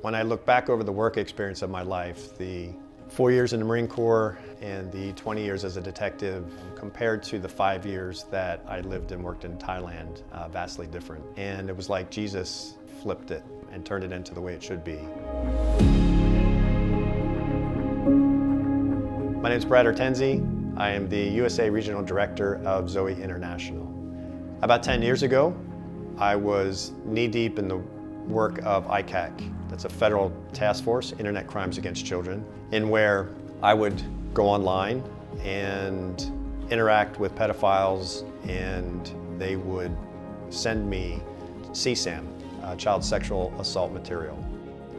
When I look back over the work experience of my life, the 4 years in the Marine Corps and the 20 years as a detective, compared to the 5 years that I lived and worked in Thailand, vastly different. And it was like Jesus flipped it and turned it into the way it should be. My name is Brad Ortenzi. I am the USA Regional Director of ZOE International. About 10 years ago, I was knee-deep in the work of ICAC. That's a federal task force, Internet Crimes Against Children, in where I would go online and interact with pedophiles, and they would send me CSAM, child sexual assault material.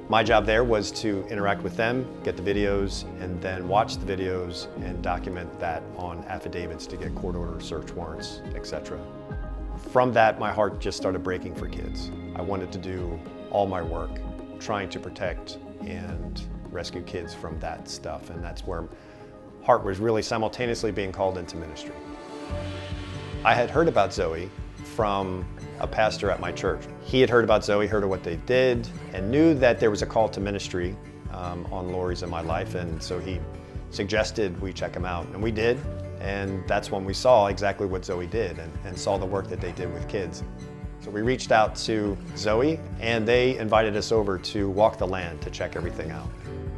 My job there was to interact with them, get the videos, and then watch the videos and document that on affidavits to get court order search warrants, etc. From that, my heart just started breaking for kids. I wanted to do all my work trying to protect and rescue kids from that stuff, and that's where heart was really simultaneously being called into ministry. I had heard about ZOE from a pastor at my church. He had heard about ZOE, heard of what they did, and knew that there was a call to ministry on Lori's in my life, and so he suggested we check them out, and we did, and that's when we saw exactly what ZOE did and saw the work that they did with kids. So we reached out to ZOE, and they invited us over to walk the land to check everything out.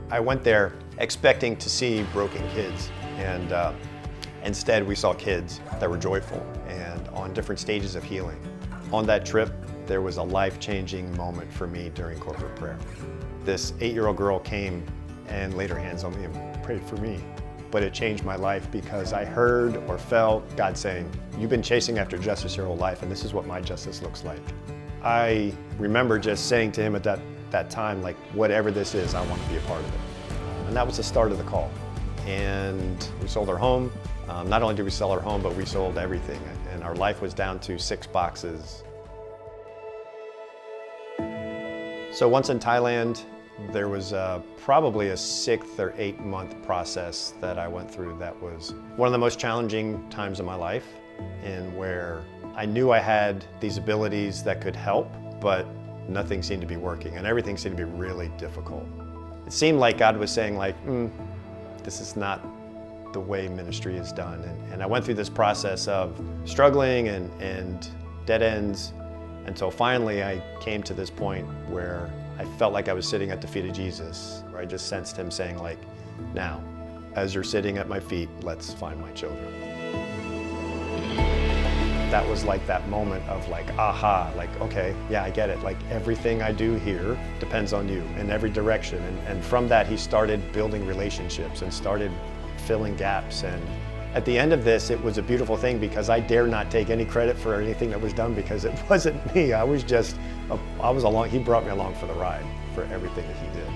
I went there expecting to see broken kids, and instead we saw kids that were joyful and on different stages of healing. On that trip, there was a life-changing moment for me during corporate prayer. This 8-year-old girl came and laid her hands on me and prayed for me. But it changed my life because I heard or felt God saying, "You've been chasing after justice your whole life, and this is what my justice looks like." I remember just saying to him at that time, like, whatever this is, I want to be a part of it. And that was the start of the call. And we sold our home. Not only did we sell our home, but we sold everything. And our life was down to 6 boxes. So once in Thailand, there was probably a 6 or 8 month process that I went through that was one of the most challenging times of my life, and where I knew I had these abilities that could help, but nothing seemed to be working, and everything seemed to be really difficult. It seemed like God was saying, like, this is not the way ministry is done. And I went through this process of struggling and dead ends until finally I came to this point where I felt like I was sitting at the feet of Jesus, where I just sensed him saying, like, now, as you're sitting at my feet, let's find my children. That was like that moment of like, aha, like, okay, yeah, I get it. Like, everything I do here depends on you in every direction. And from that, he started building relationships and started filling gaps. And at the end of this, it was a beautiful thing because I dare not take any credit for anything that was done because it wasn't me. I was along, he brought me along for the ride for everything that he did.